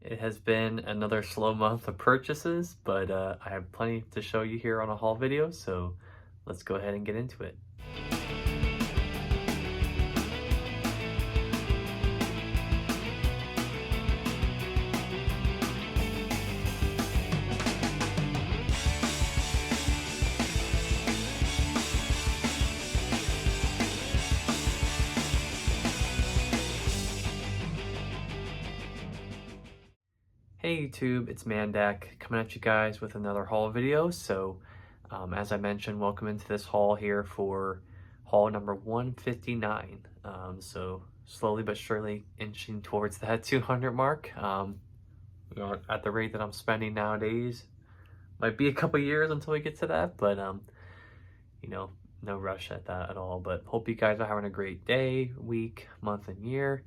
It has been another slow month of purchases, but I have plenty to show you here on a haul video, so let's go ahead and get into it. Hey YouTube, it's Mandak coming at you guys with another haul video. So as I mentioned, welcome into this haul here for haul number 159. So slowly but surely inching towards that 200 mark. At the rate that I'm spending nowadays, might be a couple years until we get to that, but you know, no rush at that at all. But hope you guys are having a great day, week, month, and year.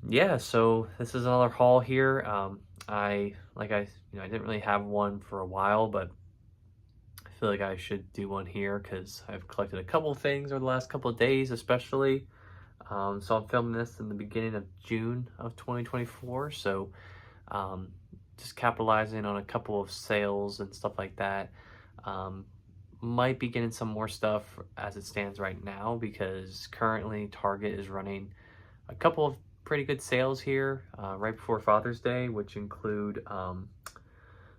Yeah, so this is another haul here. I didn't really have one for a while, but I feel like I should do one here because I've collected a couple things over the last couple of days, especially. So I'm filming this in the beginning of June of 2024. So just capitalizing on a couple of sales and stuff like that. Might be getting some more stuff as it stands right now because currently Target is running a couple of pretty good sales here right before Father's Day, which include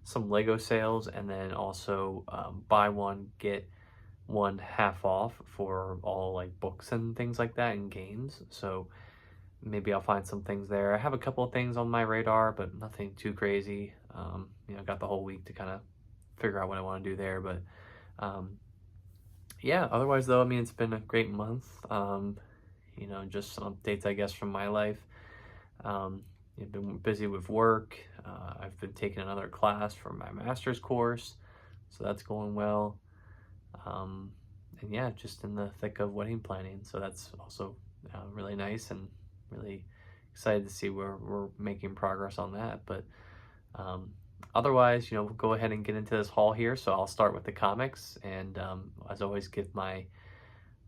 some Lego sales and then also buy one, get one half off for all like books and things like that and games. So maybe I'll find some things there. I have a couple of things on my radar, but nothing too crazy. Got the whole week to kind of figure out what I want to do there. But yeah, otherwise though, I mean, it's been a great month. Just some updates, I guess, from my life. I've been busy with work. I've been taking another class for my master's course, so that's going well. And yeah, just in the thick of wedding planning, so that's also really nice and really excited to see where we're making progress on that. But otherwise, we'll go ahead and get into this haul here. So I'll start with the comics, and as always, give my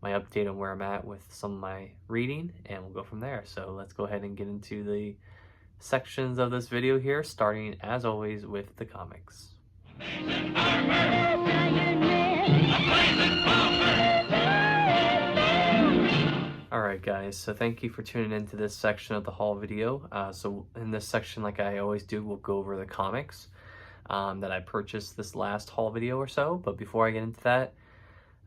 update on where I'm at with some of my reading, and we'll go from there. So let's go ahead and get into the sections of this video here, starting as always with the comics. Alright guys, so thank you for tuning into this section of the haul video. So in this section, like I always do, we'll go over the comics that I purchased this last haul video or so. But before I get into that,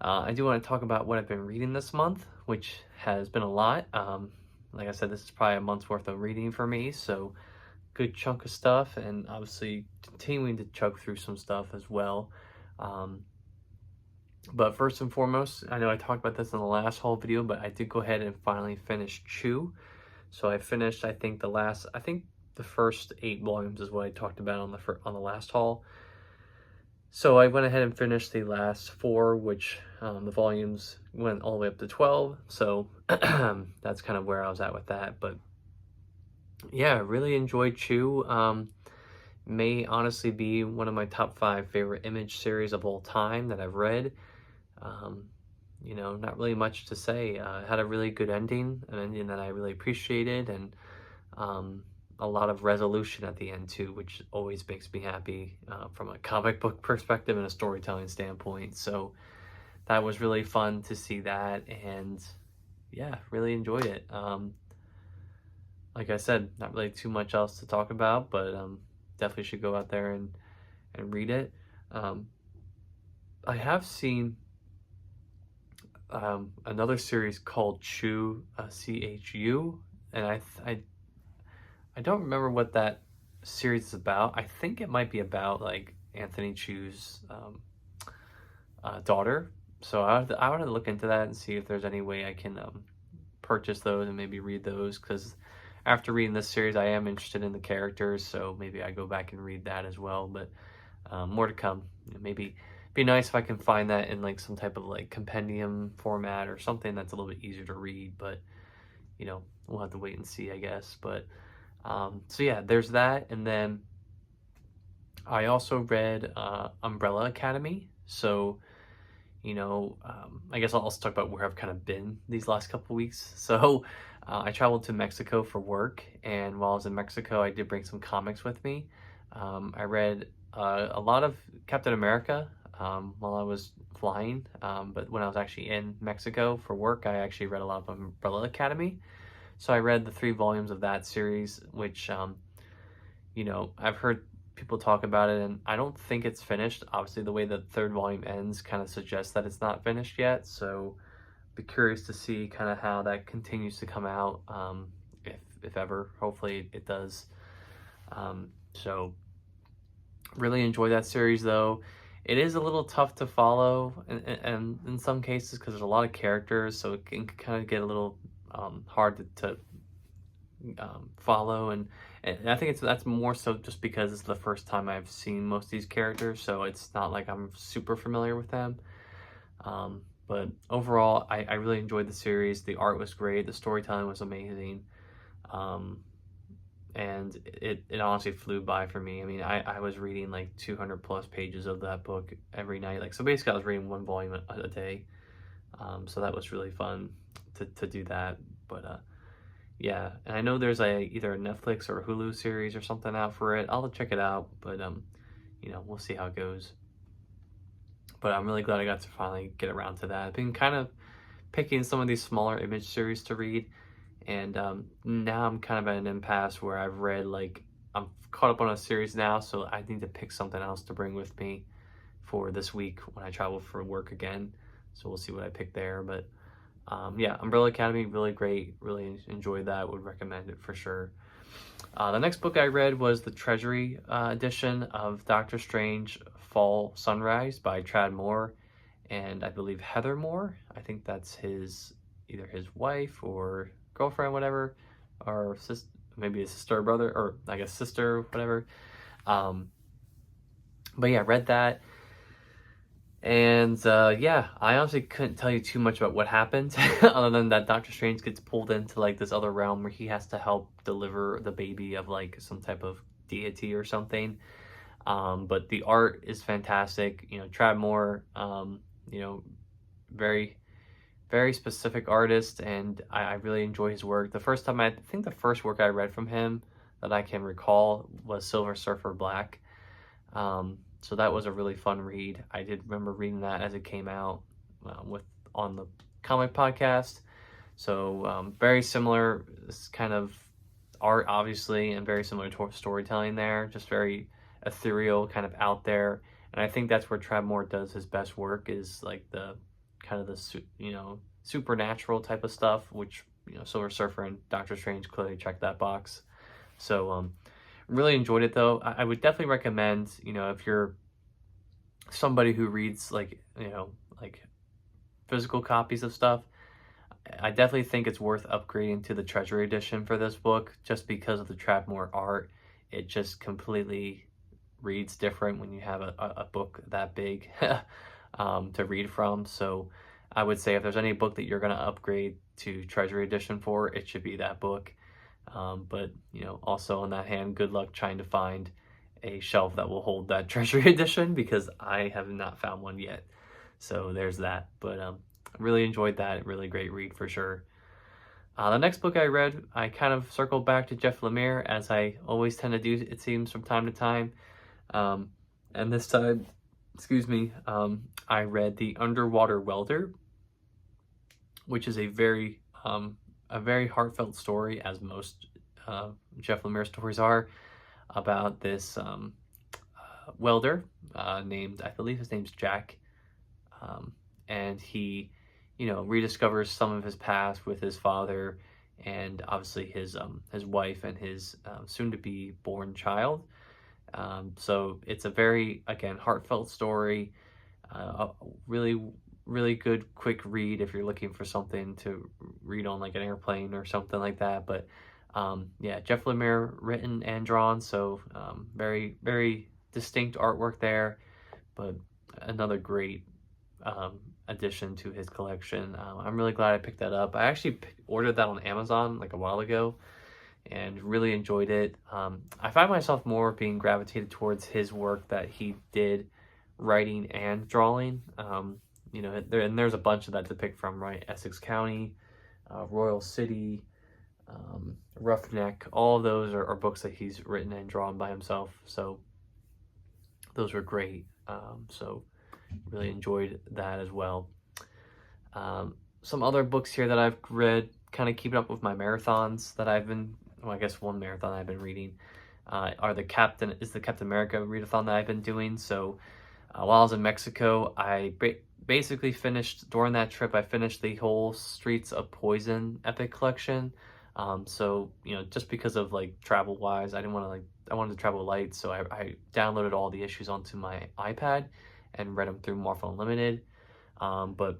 I do want to talk about what I've been reading this month, which has been a lot. Like I said, this is probably a month's worth of reading for me, so good chunk of stuff, and obviously continuing to chug through some stuff as well. But first and foremost, I know I talked about this in the last haul video, but I did go ahead and finally finish Chew. So I finished, I think the first 8 volumes is what I talked about on the last haul. So I went ahead and finished the last 4, which the volumes went all the way up to 12. So that's kind of where I was at with that. But yeah, I really enjoyed Chew. May honestly be one of my top 5 favorite Image series of all time that I've read. Not really much to say. It had a really good ending, an ending that I really appreciated, and a lot of resolution at the end too, which always makes me happy from a comic book perspective and a storytelling standpoint. So that was really fun to see that, and yeah, really enjoyed it. Like I said, not really too much else to talk about, but definitely should go out there and read it. I have seen another series called Chew, CHU, and I don't remember what that series is about. I think it might be about like Anthony Chew's daughter. So I want to look into that and see if there's any way I can purchase those and maybe read those, because after reading this series, I am interested in the characters. So maybe I go back and read that as well. But more to come. Maybe be nice if I can find that in like some type of like compendium format or something that's a little bit easier to read. But we'll have to wait and see, I guess. But so yeah, there's that. And then I also read Umbrella Academy. So I guess I'll also talk about where I've kind of been these last couple weeks. So I traveled to Mexico for work, and while I was in Mexico, I did bring some comics with me. I read a lot of Captain America while I was flying, but when I was actually in Mexico for work, I actually read a lot of Umbrella Academy. So I read the 3 volumes of that series, which, I've heard people talk about it, and I don't think it's finished. Obviously, the way the 3rd volume ends kind of suggests that it's not finished yet. So be curious to see kind of how that continues to come out, if ever. Hopefully it does. So really enjoy that series, though. It is a little tough to follow, and in some cases, because there's a lot of characters, so it can kind of get a little hard to follow, and I think that's more so just because it's the first time I've seen most of these characters, so it's not like I'm super familiar with them. But overall, I really enjoyed the series. The art was great. The storytelling was amazing. And it honestly flew by for me. I mean, I was reading like 200 plus pages of that book every night. Like, so basically I was reading 1 volume a day. So that was really fun to do that. But yeah, and I know there's either a Netflix or a Hulu series or something out for it. I'll check it out, but we'll see how it goes. But I'm really glad I got to finally get around to that. I've been kind of picking some of these smaller image series to read, and now I'm kind of at an impasse where I'm caught up on a series now, so I need to pick something else to bring with me for this week when I travel for work again. So we'll see what I pick there. But yeah, Umbrella Academy, really great. Really enjoyed that. Would recommend it for sure. The next book I read was the Treasury edition of Doctor Strange Fall Sunrise by Tradd Moore and I believe Heather Moore. I think that's either his wife or girlfriend, whatever, or maybe a sister or brother, or I guess sister, whatever. But yeah, read that. And yeah, I honestly couldn't tell you too much about what happened other than that Doctor Strange gets pulled into like this other realm where he has to help deliver the baby of like some type of deity or something. But the art is fantastic. Tradd Moore, very, very specific artist, and I really enjoy his work. I think the first work I read from him that I can recall was Silver Surfer Black. So that was a really fun read. I did remember reading that as it came out on the comic podcast. So very similar kind of art, obviously, and very similar to storytelling there. Just very ethereal, kind of out there. And I think that's where Tradd Moore does his best work, is like the kind of the supernatural type of stuff, which Silver Surfer and Doctor Strange clearly check that box. So really enjoyed it, though. I would definitely recommend, if you're somebody who reads like physical copies of stuff, I definitely think it's worth upgrading to the Treasury edition for this book, just because of the Tradd Moore art. It just completely reads different when you have a book that big to read from. So I would say if there's any book that you're going to upgrade to Treasury edition for, it should be that book. But also on that hand, good luck trying to find a shelf that will hold that Treasury edition, because I have not found one yet. So there's that. But really enjoyed that. Really great read for sure. The next book I read, I kind of circled back to Jeff Lemire, as I always tend to do, it seems, from time to time. And this time, I read The Underwater Welder, which is a very heartfelt story, as most Jeff Lemire stories are, about this welder named, I believe his name's Jack, and he, rediscovers some of his past with his father, and obviously his wife and his soon-to-be born child. So it's a very, again, heartfelt story. A really, really good quick read if you're looking for something to read on like an airplane or something like that. But yeah, Jeff Lemire written and drawn, so very, very distinct artwork there, but another great addition to his collection. I'm really glad I picked that up. I actually ordered that on Amazon like a while ago and really enjoyed it. I find myself more being gravitated towards his work that he did writing and drawing. And there's a bunch of that to pick from, right? Essex County, Royal City, Roughneck. All of those are books that he's written and drawn by himself. So those were great. So really enjoyed that as well. Some other books here that I've read, kind of keeping up with my marathons that I've been, well, I guess one marathon I've been reading, are the Captain America readathon that I've been doing. So while I was in Mexico, I basically finished, during that trip, I finished the whole Streets of Poison epic collection. So, you know, just because of like travel wise, I didn't want to I wanted to travel light. So I downloaded all the issues onto my iPad and read them through Marvel Unlimited. But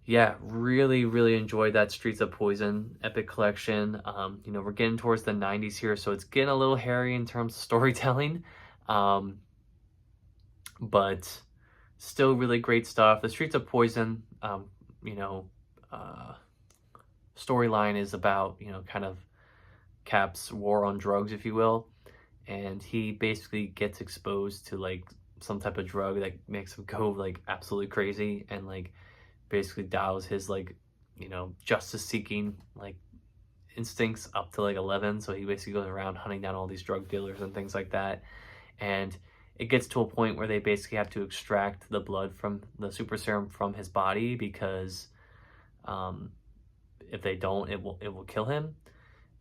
yeah, really, really enjoyed that Streets of Poison epic collection. You know, we're getting towards the 90s here, so it's getting a little hairy in terms of storytelling. But still really great stuff. The Streets of Poison, you know, storyline is about, you know, kind of Cap's war on drugs, if you will. And he basically gets exposed to like some type of drug that makes him go like absolutely crazy and like basically dials his like, you know, justice seeking like instincts up to like 11. So he basically goes around hunting down all these drug dealers and things like that. And it gets to a point where they basically have to extract the blood from the super serum from his body because if they don't, it will kill him.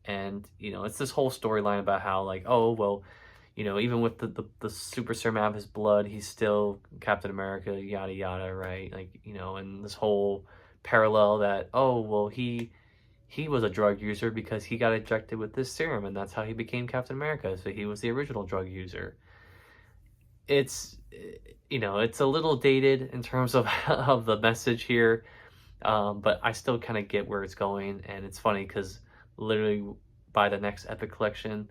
And you know, it's this whole storyline about how like, oh well, you know, even with the super serum out of his blood, he's still Captain America, yada yada, right? Like, you know, and this whole parallel that, oh well, he was a drug user because he got injected with this serum and that's how he became Captain America. So he was the original drug user. It's, you know, it's a little dated in terms of of the message here, but I still kind of get where it's going. And it's funny because literally by the next epic collection,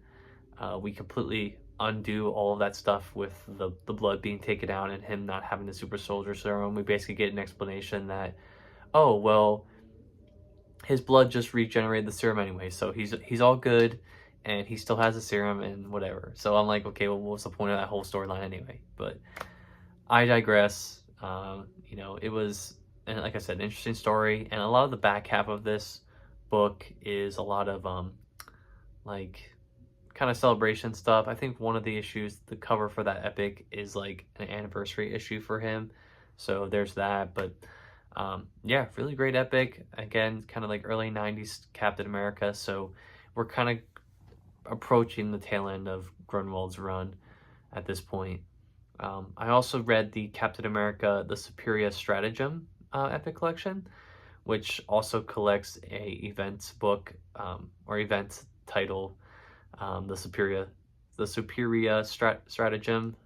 we completely undo all of that stuff with the blood being taken out and him not having the super soldier serum. We basically get an explanation that, oh well, his blood just regenerated the serum anyway, so he's all good and he still has the serum and whatever. So I'm like, okay, well, what's the point of that whole storyline anyway? But I digress. You know, it was, and like I said, an interesting story, and a lot of the back half of this book is a lot of like kind of celebration stuff. I think one of the issues, the cover for that epic is like an anniversary issue for him, so there's that. But yeah, really great epic. Again, kind of like early 90s Captain America, so we're kind of approaching the tail end of Grunwald's run at this point. I also read the Captain America the Superior Stratagem epic collection, which also collects a events book or event title, the Superior Stratagem.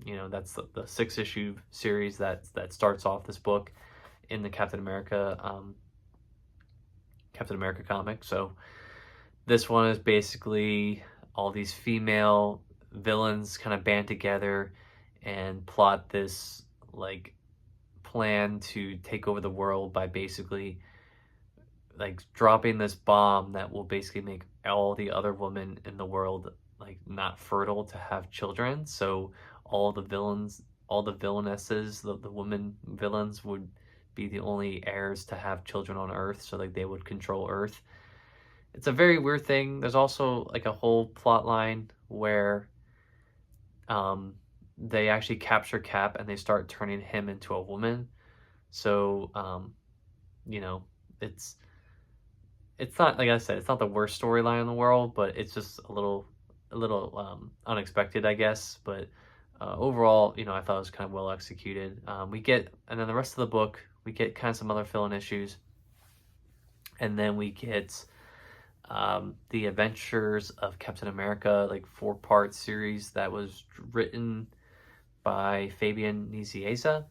You know, that's the 6-issue series that starts off this book in the Captain America comic. So this one is basically all these female villains kind of band together and plot this like plan to take over the world by basically like dropping this bomb that will basically make all the other women in the world like not fertile to have children. So all the villains, all the villainesses, the women villains would be the only heirs to have children on Earth, so like they would control Earth. It's a very weird thing. There's also like a whole plot line where they actually capture Cap and they start turning him into a woman. So you know, it's not, like I said, it's not the worst storyline in the world, but it's just a little unexpected, I guess. But overall, you know, I thought it was kind of well executed. We get, and then the rest of the book, we get kind of some other fill-in issues, and then we get the Adventures of Captain America, like 4-part series that was written by Fabian Nicieza.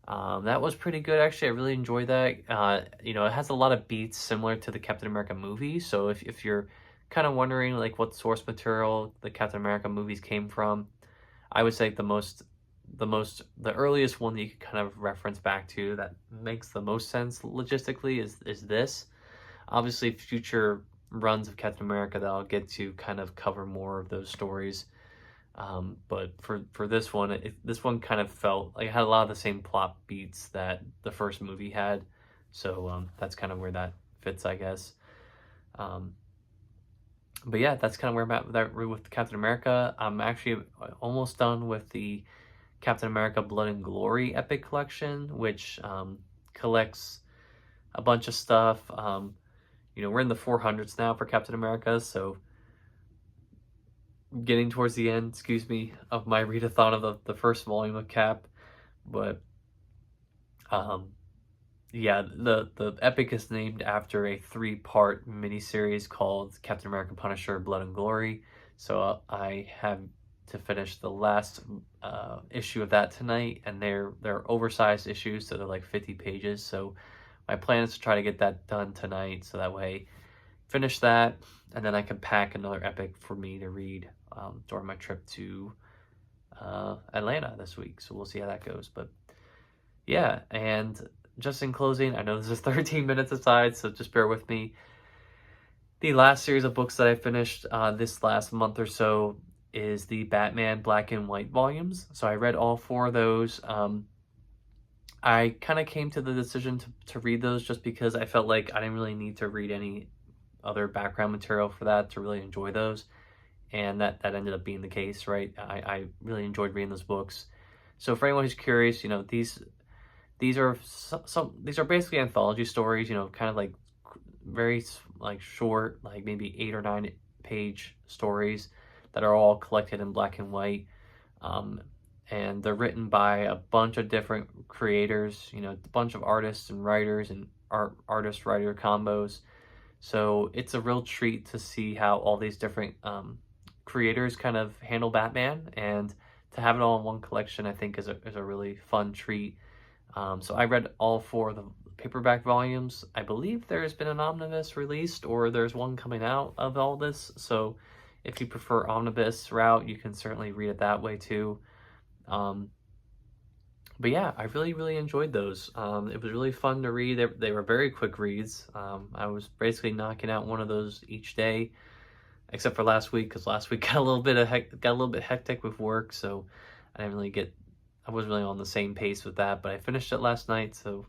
That was pretty good, actually. I really enjoyed that. You know, it has a lot of beats similar to the Captain America movie. So if you're kind of wondering like what source material the Captain America movies came from, I would say the earliest one that you could kind of reference back to that makes the most sense logistically is this. Obviously, future runs of Captain America that I'll get to kind of cover more of those stories. But for this one, this one kind of felt like it had a lot of the same plot beats that the first movie had. So that's kind of where that fits, I guess. But yeah, that's kind of where I'm at with that with Captain America. I'm actually almost done with the Captain America Blood and Glory Epic Collection, which collects a bunch of stuff. We're in the 400s now for Captain America, so getting towards the end, excuse me, of my readathon of the first volume of Cap. But yeah, the epic is named after a 3-part miniseries called Captain America Punisher Blood and Glory. So I have to finish the last issue of that tonight, and they're oversized issues, so they're like 50 pages. So my plan is to try to get that done tonight, so that way finish that, and then I can pack another epic for me to read during my trip to Atlanta this week. So we'll see how that goes. But yeah, and just in closing, I know this is 13 minutes aside, so just bear with me. The last series of books that I finished this last month or so is the Batman Black and White volumes. So I read all 4 of those. I kind of came to the decision to read those just because I felt like I didn't really need to read any other background material for that to really enjoy those. And that ended up being the case, right? I really enjoyed reading those books. So for anyone who's curious, these are these are basically anthology stories, kind of like very like short, like maybe 8 or 9 page stories that are all collected in black and white. And they're written by a bunch of different creators, a bunch of artists and writers and artist-writer combos. So it's a real treat to see how all these different creators kind of handle Batman, and to have it all in one collection, I think is a really fun treat. So I read all 4 of the paperback volumes. I believe there's been an omnibus released, or there's one coming out of all this. So if you prefer omnibus route, you can certainly read it that way too. But yeah, I really enjoyed those. It was really fun to read. They were very quick reads. I was basically knocking out one of those each day, except for last week, because last week got a little bit hectic with work, so I wasn't really on the same pace with that. But I finished it last night, so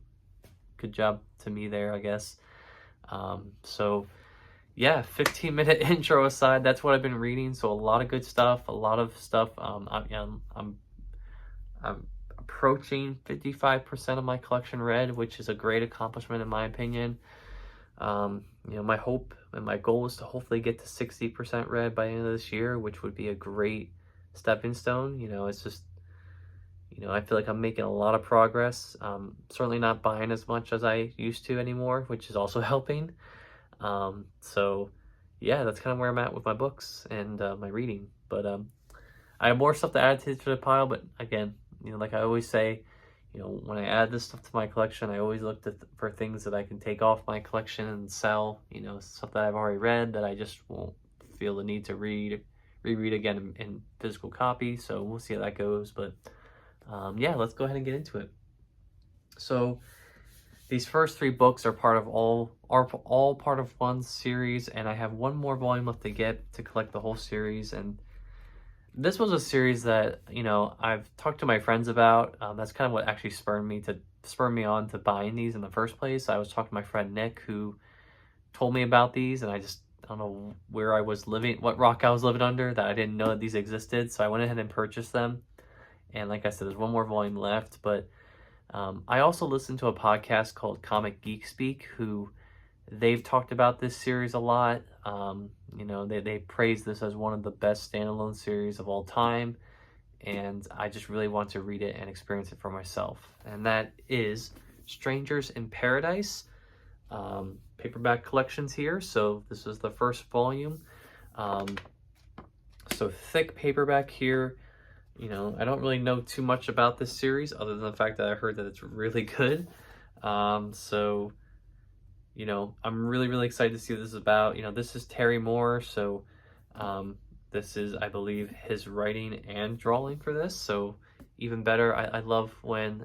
good job to me there, I guess. So yeah, 15-minute intro aside, that's what I've been reading. So a lot of good stuff, a lot of stuff. I'm approaching 55% of my collection read, which is a great accomplishment in my opinion. My hope and my goal is to hopefully get to 60% read by the end of this year, which would be a great stepping stone. It's just, I feel like I'm making a lot of progress. Certainly not buying as much as I used to anymore, which is also helping. So yeah, that's kind of where I'm at with my books and my reading. But I have more stuff to add to the pile, but again, like I always say, when I add this stuff to my collection, I always look for things that I can take off my collection and sell, stuff that I've already read that I just won't feel the need to reread again in physical copy. So we'll see how that goes. But yeah, let's go ahead and get into it. So these first 3 books are all part of one series, and I have one more volume left to get to collect the whole series. And this was a series that, I've talked to my friends about. That's kind of what actually spurred me on to buying these in the first place. I was talking to my friend Nick, who told me about these, and I don't know where I was living, what rock I was living under, that I didn't know that these existed. So I went ahead and purchased them. And like I said, there's one more volume left. But I also listened to a podcast called Comic Geek Speak, who they've talked about this series a lot. They praise this as one of the best standalone series of all time, and I just really want to read it and experience it for myself. And that is Strangers in Paradise, paperback collections here. So this is the first volume. So thick paperback here. I don't really know too much about this series other than the fact that I heard that it's really good. So I'm really excited to see what this is about. This is Terry Moore, so this is, I believe, his writing and drawing for this, so even better. I love when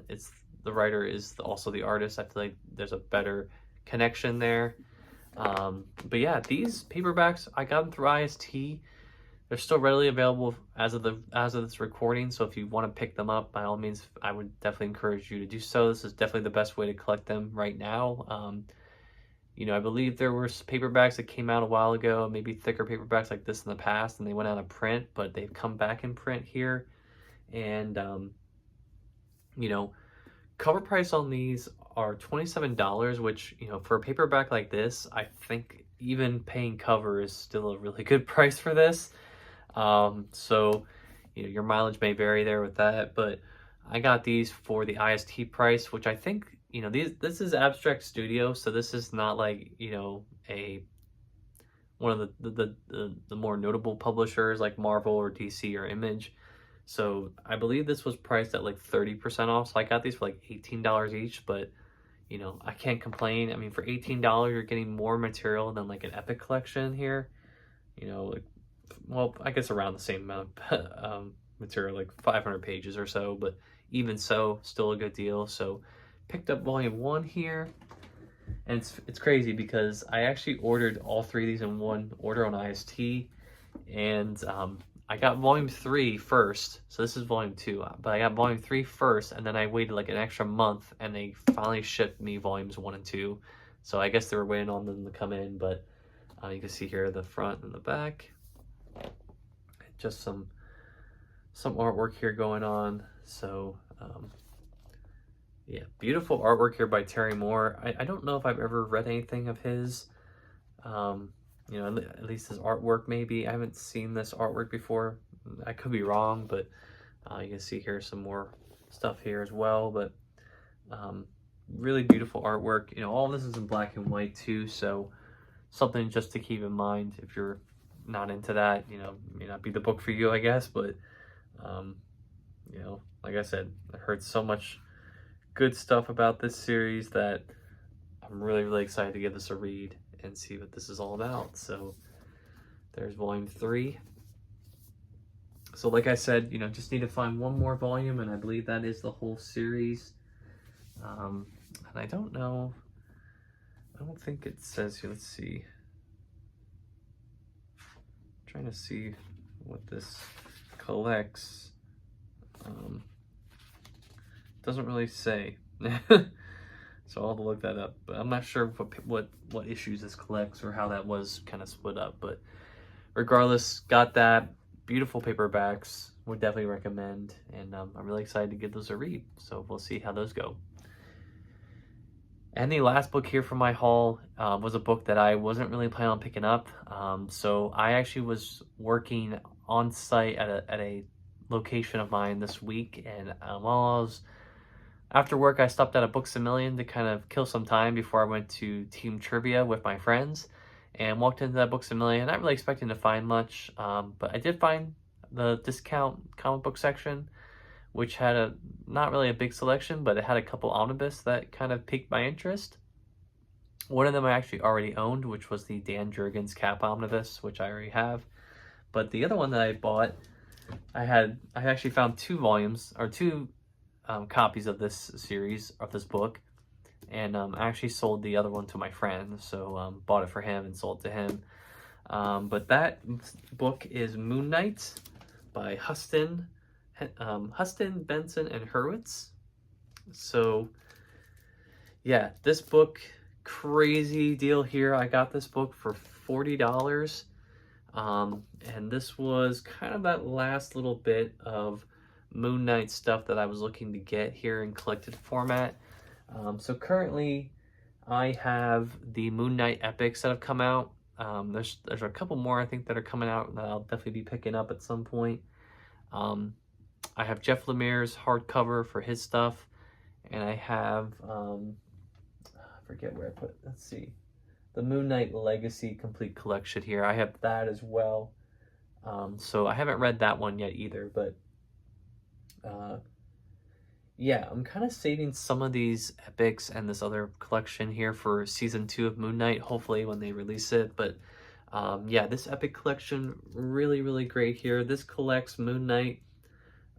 the writer is also the artist. I feel like there's a better connection there. But yeah, these paperbacks, I got them through IST. They're still readily available as of this recording, so if you want to pick them up, by all means, I would definitely encourage you to do so. This is definitely the best way to collect them right now. You know, I believe there were paperbacks that came out a while ago, maybe thicker paperbacks like this in the past, and they went out of print, but they've come back in print here. And, you know, cover price on these are $27, which, you know, for a paperback like this, I think even paying cover is still a really good price for this. So, you know, your mileage may vary there with that, but I got these for the IST price, which I think, you know, this is Abstract Studio, so this is not like, you know, one of the more notable publishers like Marvel or DC or Image. So I believe this was priced at like 30% off. So I got these for like $18 each, but you know, I can't complain. I mean, for $18, you're getting more material than like an Epic collection here. You know, like, well, I guess around the same amount of material, like 500 pages or so, but even so, still a good deal. So picked up volume 1 here. And it's crazy because I actually ordered all 3 of these in one order on IST, and I got volume 3 first, so this is volume 2, but I got volume 3 first, and then I waited like an extra month, and they finally shipped me volumes 1 and 2, so I guess they were waiting on them to come in, but you can see here the front and the back, just some artwork here going on, so yeah, beautiful artwork here by Terry Moore. I don't know if I've ever read anything of his, you know, at least his artwork maybe. I haven't seen this artwork before. I could be wrong, but you can see here some more stuff here as well. But really beautiful artwork. You know, all this is in black and white too, so something just to keep in mind if you're not into that. You know, may not be the book for you, I guess. But you know, like I said, I heard so much good stuff about this series that I'm really excited to give this a read and see what this is all about. So there's volume 3. So like I said, you know, just need to find one more volume, and I believe that is the whole series. And I don't know, I don't think it says here. Let's see. I'm trying to see what this collects. Doesn't really say. So I'll have to look that up, but I'm not sure what issues this collects or how that was kind of split up. But regardless, got that. Beautiful paperbacks, would definitely recommend, and I'm really excited to give those a read. So we'll see how those go. And the last book here from my haul was a book that I wasn't really planning on picking up. So I actually was working on site at a location of mine this week, and while I was after work, I stopped at a Books A Million to kind of kill some time before I went to team trivia with my friends, and walked into that Books A Million, not really expecting to find much, but I did find the discount comic book section, which had not really a big selection, but it had a couple omnibus that kind of piqued my interest. One of them I actually already owned, which was the Dan Jurgens Cap omnibus, which I already have. But the other one that I bought, I actually found 2 volumes, or 2 copies of this series, of this book, and I actually sold the other one to my friend, so bought it for him and sold it to him. But that book is Moon Knight by Huston, Benson, and Hurwitz. So yeah, this book, crazy deal here. I got this book for $40, and this was kind of that last little bit of Moon Knight stuff that I was looking to get here in collected format. So currently I have the Moon Knight epics that have come out. There's a couple more I think that are coming out that I'll definitely be picking up at some point. I have Jeff Lemire's hardcover for his stuff, and I have I forget where I put it. Let's see, the Moon Knight Legacy Complete Collection here. I have that as well. So I haven't read that one yet either, but yeah, I'm kind of saving some of these epics and this other collection here for season 2 of Moon Knight, hopefully when they release it. But yeah, this epic collection, really great here. This collects Moon Knight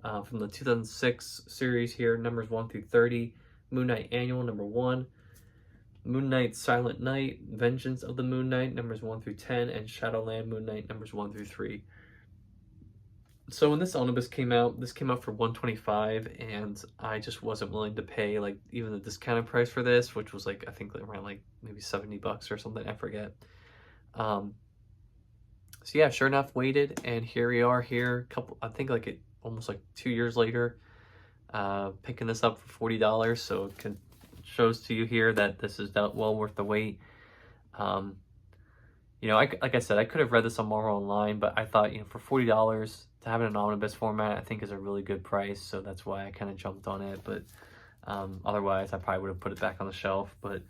from the 2006 series here, numbers 1 through 30, Moon Knight Annual number 1, Moon Knight Silent Night, Vengeance of the Moon Knight numbers 1 through 10, and Shadowland Moon Knight numbers 1 through 3. So when this omnibus came out, this came out for 125, and I just wasn't willing to pay like even the discounted price for this, which was like I think like around like maybe $70 or something, I forget. Um, so yeah, sure enough, waited, and here we are here, couple I think like it almost like 2 years later, picking this up for $40. So it shows to you here that this is well worth the wait. Um, you know, like I said, I could have read this on Marvel Online, but I thought, you know, for $40 to have it in an omnibus format, I think is a really good price. So that's why I kind of jumped on it. But otherwise, I probably would have put it back on the shelf. But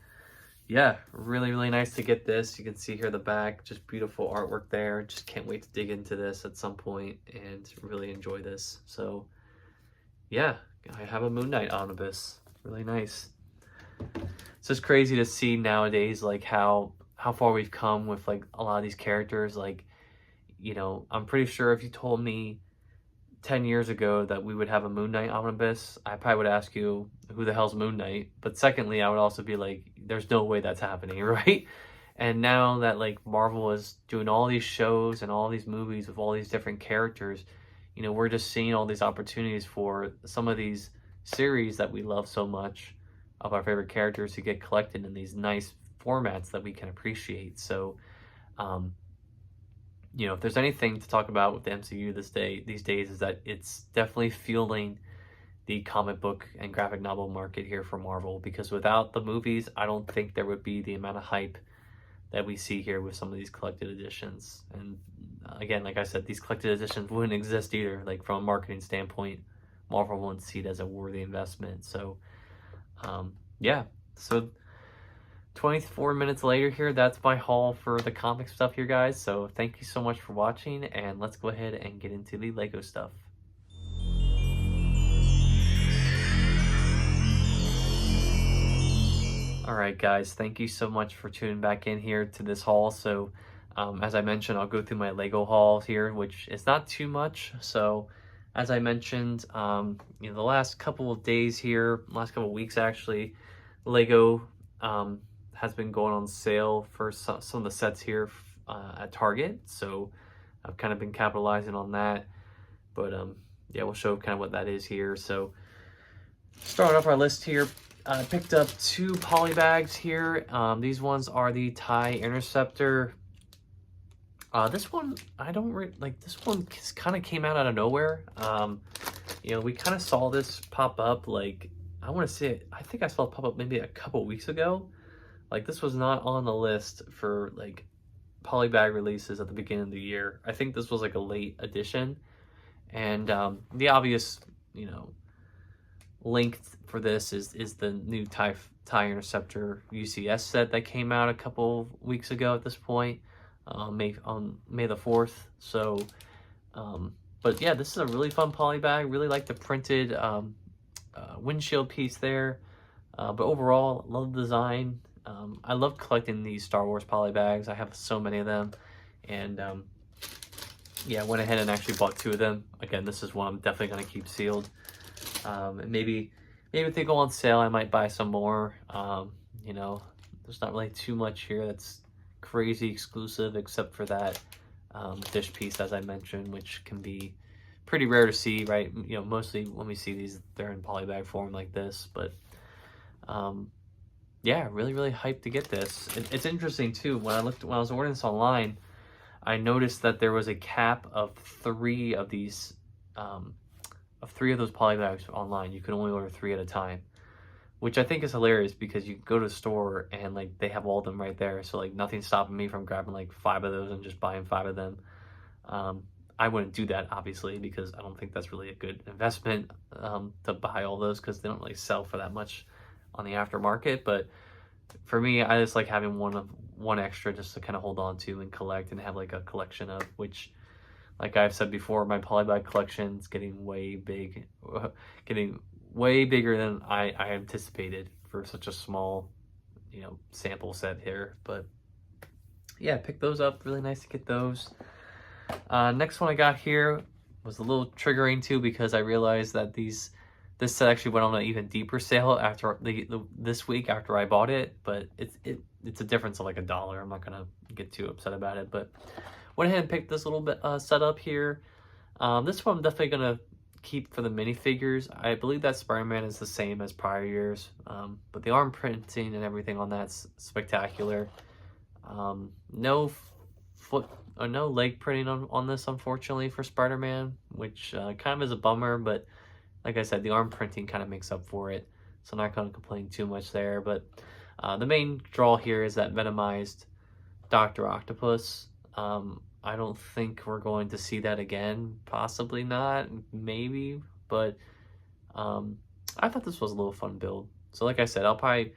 yeah, really, really nice to get this. You can see here the back, just beautiful artwork there. Just can't wait to dig into this at some point and really enjoy this. So yeah, I have a Moon Knight omnibus. Really nice. It's just crazy to see nowadays, like how far we've come with like a lot of these characters. Like, you know, I'm pretty sure if you told me 10 years ago that we would have a Moon Knight omnibus, I probably would ask you, who the hell's Moon Knight? But secondly, I would also be like, there's no way that's happening, right? And now that like Marvel is doing all these shows and all these movies with all these different characters, you know, we're just seeing all these opportunities for some of these series that we love so much of our favorite characters to get collected in these nice formats that we can appreciate. So, um, you know, if there's anything to talk about with the MCU these days, is that it's definitely fueling the comic book and graphic novel market here for Marvel. Because without the movies, I don't think there would be the amount of hype that we see here with some of these collected editions. And again, like I said, these collected editions wouldn't exist either. Like from a marketing standpoint, Marvel wouldn't see it as a worthy investment. So, yeah. So 24 minutes later here, that's my haul for the comic stuff here, guys. So thank you so much for watching, and let's go ahead and get into the Lego stuff. All right, guys, thank you so much for tuning back in here to this haul. So as I mentioned, I'll go through my Lego haul here, which is not too much. So as I mentioned, you know, the last couple of days here, last couple of weeks actually, Lego has been going on sale for some of the sets here at Target. So I've kind of been capitalizing on that. But yeah, we'll show kind of what that is here. So starting off our list here, I picked up 2 poly bags here. These ones are the TIE Interceptor. This one, I don't like, this one kind of came out of nowhere. You know, we kind of saw this pop up, like, I want to say it, I think I saw it pop up maybe a couple weeks ago. Like, this was not on the list for like polybag releases at the beginning of the year. I think this was like a late addition. And the obvious, you know, link for this is the new TIE Interceptor UCS set that came out a couple weeks ago at this point, on May the 4th. So, but yeah, this is a really fun polybag. Really like the printed windshield piece there. But overall, love the design. I love collecting these Star Wars polybags. I have so many of them, and yeah, I went ahead and actually bought 2 of them. Again, this is one I'm definitely going to keep sealed. And maybe if they go on sale, I might buy some more. You know, there's not really too much here that's crazy exclusive, except for that dish piece, as I mentioned, which can be pretty rare to see, right? You know, mostly when we see these, they're in polybag form like this. But yeah, really, really hyped to get this. It's interesting too. When I was ordering this online, I noticed that there was a cap of 3 of these, of 3 of those polybags online. You can only order 3 at a time, which I think is hilarious because you go to the store and like they have all of them right there. So like nothing's stopping me from grabbing like 5 of those and just buying 5 of them. I wouldn't do that obviously because I don't think that's really a good investment to buy all those because they don't really sell for that much on the aftermarket. But for me, I just like having one extra just to kind of hold on to and collect and have like a collection of, which, like I've said before, my polybag collection is getting way bigger than I anticipated for such a small, you know, sample set here. But yeah, pick those up. Really nice to get those. Next one I got here was a little triggering too because I realized that this set actually went on an even deeper sale after this week after I bought it, but it's a difference of like $1. I'm not gonna get too upset about it, but went ahead and picked this little bit setup here. This one I'm definitely gonna keep for the minifigures. I believe that Spider-Man is the same as prior years, but the arm printing and everything on that's spectacular. No foot or no leg printing on this, unfortunately, for Spider-Man, which kind of is a bummer, but like I said, the arm printing kind of makes up for it, so I'm not going to complain too much there. But the main draw here is that Venomized Dr. Octopus. I don't think we're going to see that again. Possibly not, maybe, but I thought this was a little fun build. So like I said, I'll probably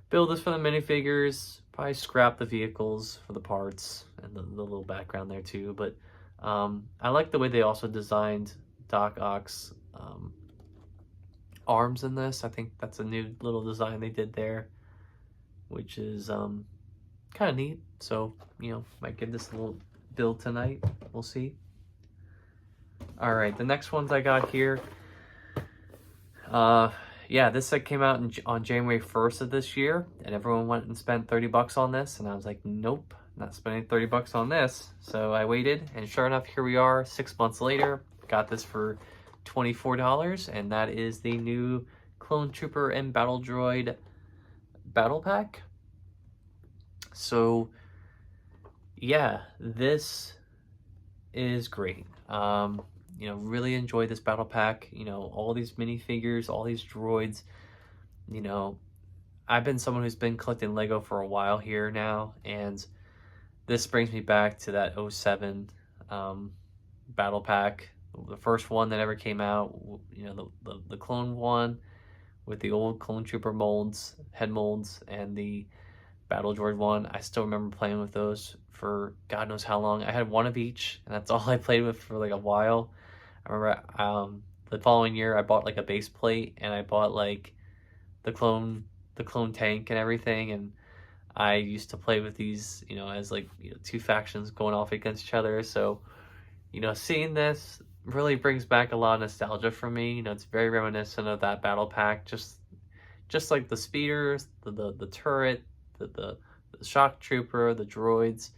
build this for the minifigures, probably scrap the vehicles for the parts and the little background there too. But I like the way they also designed Doc Ock's arms in this. I think that's a new little design they did there, which is kind of neat. So, might give this a little build tonight. We'll see. All right, the next ones I got here. Yeah, this set came out on January 1st of this year, and everyone went and spent 30 bucks on this, and I was like, nope, not spending 30 bucks on this. So I waited, and sure enough, here we are 6 months later. Got this for $24, and that is the new Clone Trooper and Battle Droid Battle Pack. So yeah, this is great. Really enjoy this battle pack. All these minifigures, all these droids. I've been someone who's been collecting Lego for a while here now, and this brings me back to that '07 battle pack, the first one that ever came out. The clone one with the old Clone Trooper molds, head molds, and the Battle Droid one. I still remember playing with those for God knows how long. I had one of each, and that's all I played with for like a while. I remember the following year I bought like a base plate, and I bought like the clone tank and everything, and I used to play with these, as like two factions going off against each other. So, seeing this really brings back a lot of nostalgia for me. It's very reminiscent of that battle pack, just like the speeders, the turret, the shock trooper, the droids.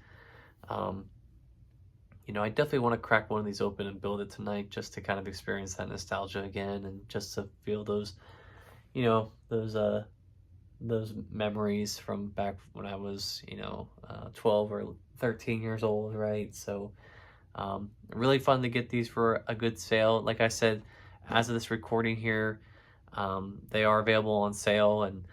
I definitely want to crack one of these open and build it tonight, just to kind of experience that nostalgia again, and just to feel those memories from back when I was 12 or 13 years old, right? So really fun to get these for a good sale. Like I said, as of this recording here, they are available on sale, and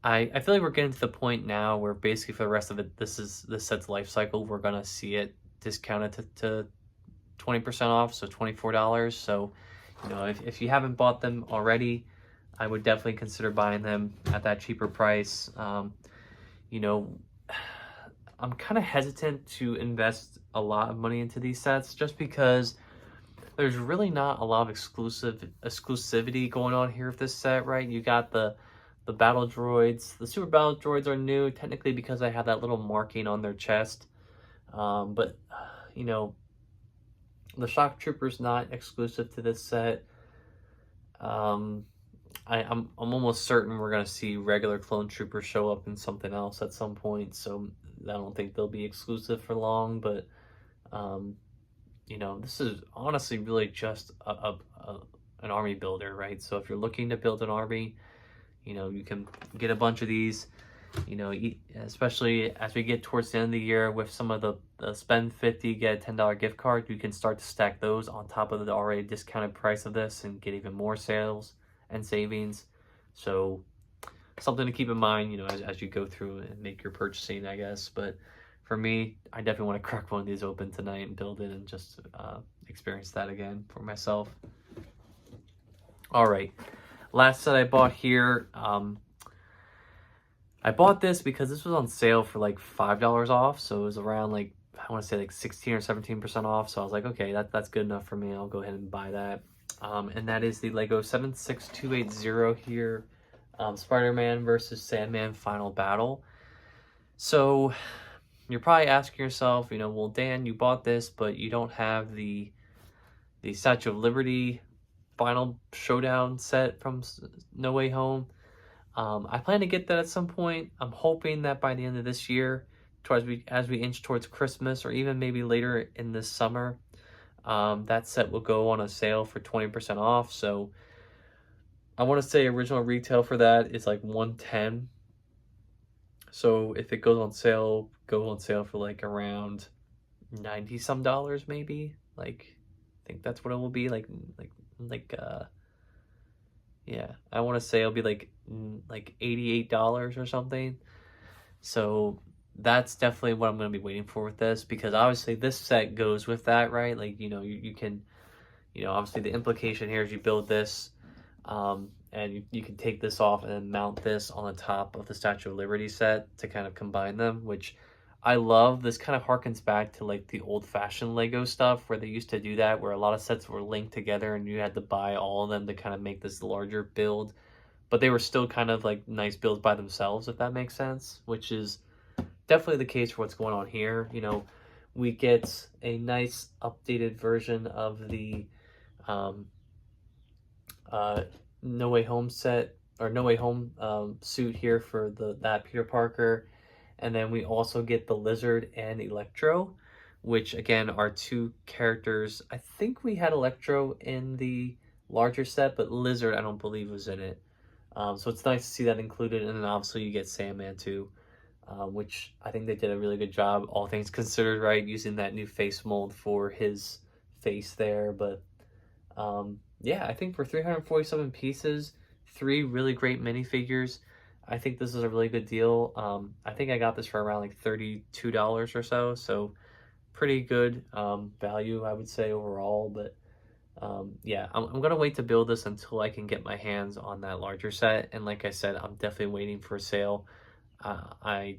I feel like we're getting to the point now where basically for the rest of it, this set's life cycle, we're gonna see it discounted to 20% off, so $24. So if you haven't bought them already, I would definitely consider buying them at that cheaper price. I'm kind of hesitant to invest a lot of money into these sets, just because there's really not a lot of exclusivity going on here with this set, right? You got the battle droids. The super battle droids are new technically because I have that little marking on their chest, but the shock trooper's not exclusive to this set. I'm almost certain we're gonna see regular clone troopers show up in something else at some point, so I don't think they'll be exclusive for long. But this is honestly really just an army builder, right? So if you're looking to build an army, you can get a bunch of these, especially as we get towards the end of the year with some of the spend 50, get a $10 gift card. You can start to stack those on top of the already discounted price of this and get even more sales and savings. So something to keep in mind, as you go through and make your purchasing, I guess. But for me, I definitely want to crack one of these open tonight and build it and just experience that again for myself. All right. Last set I bought here, I bought this because this was on sale for like $5 off, so it was around like, I want to say like 16 or 17% off, so I was like, okay, that's good enough for me, I'll go ahead and buy that. And that is the Lego 76280 here, Spider-Man versus Sandman Final Battle. So you're probably asking yourself, well, Dan, you bought this, but you don't have the Statue of Liberty Final Showdown set from No Way Home. I plan to get that at some point. I'm hoping that by the end of this year, as we inch towards Christmas, or even maybe later in this summer, That set will go on a sale for 20% off. So I want to say original retail for that is like 110. So if it goes on sale, go on sale for like around 90 some dollars maybe. Like I think that's what it will be like yeah, I want to say it'll be like $88 or something. So that's definitely what I'm going to be waiting for with this, because obviously this set goes with that, right? Like, you can, obviously the implication here is you build this, and you can take this off and then mount this on the top of the Statue of Liberty set to kind of combine them, which I love. This kind of harkens back to like the old-fashioned Lego stuff where they used to do that, where a lot of sets were linked together and you had to buy all of them to kind of make this larger build, but they were still kind of like nice builds by themselves, if that makes sense, which is definitely the case for what's going on here. We get a nice updated version of the um, No Way Home set, or No Way Home suit here for that Peter Parker. And then we also get the Lizard and Electro, which again are two characters. I think we had Electro in the larger set, but Lizard I don't believe was in it. So it's nice to see that included. And then obviously you get Sandman too, which I think they did a really good job, all things considered, right? Using that new face mold for his face there. But yeah, I think for 347 pieces, 3 really great minifigures, I think this is a really good deal. I think I got this for around like $32 or so. So pretty good value, I would say, overall. But yeah, I'm gonna wait to build this until I can get my hands on that larger set. And like I said, I'm definitely waiting for a sale. I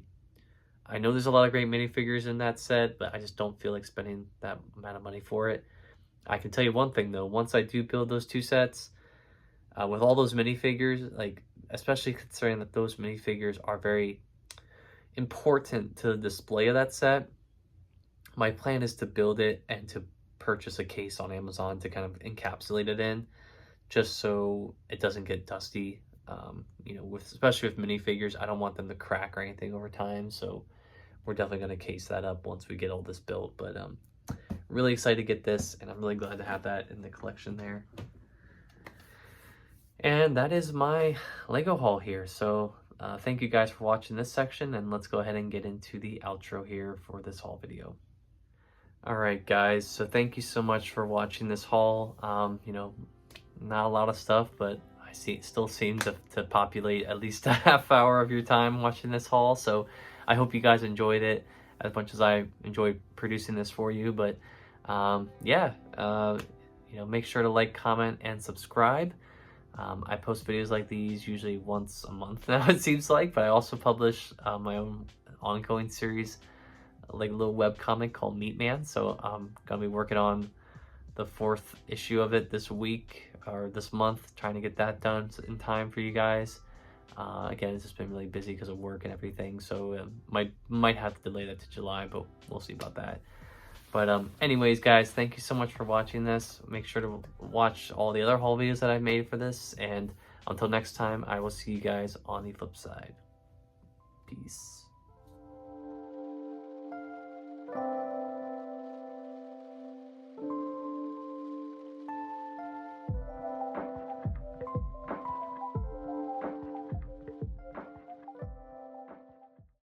know there's a lot of great minifigures in that set, but I just don't feel like spending that amount of money for it. I can tell you one thing though, once I do build those 2 sets, with all those minifigures, like especially considering that those minifigures are very important to the display of that set, my plan is to build it and to purchase a case on Amazon to kind of encapsulate it in, just so it doesn't get dusty. Especially with minifigures, I don't want them to crack or anything over time. So we're definitely going to case that up once we get all this built. But really excited to get this, and I'm really glad to have that in the collection there. And that is my Lego haul here. So thank you guys for watching this section, and let's go ahead and get into the outro here for this haul video. All right, guys, so thank you so much for watching this haul. Not a lot of stuff, but I see it still seems to populate at least a half hour of your time watching this haul. So I hope you guys enjoyed it as much as I enjoyed producing this for you. But yeah, make sure to like, comment, and subscribe. I post videos like these usually once a month now, it seems like, but I also publish my own ongoing series, like a little web comic called Meat Man. So I'm gonna be working on the 4th issue of it this week or this month, trying to get that done in time for you guys. Again, it's just been really busy because of work and everything, so might have to delay that to July, but we'll see about that. But anyways, guys, thank you so much for watching this. Make sure to watch all the other haul videos that I've made for this, and until next time, I will see you guys on the flip side. Peace.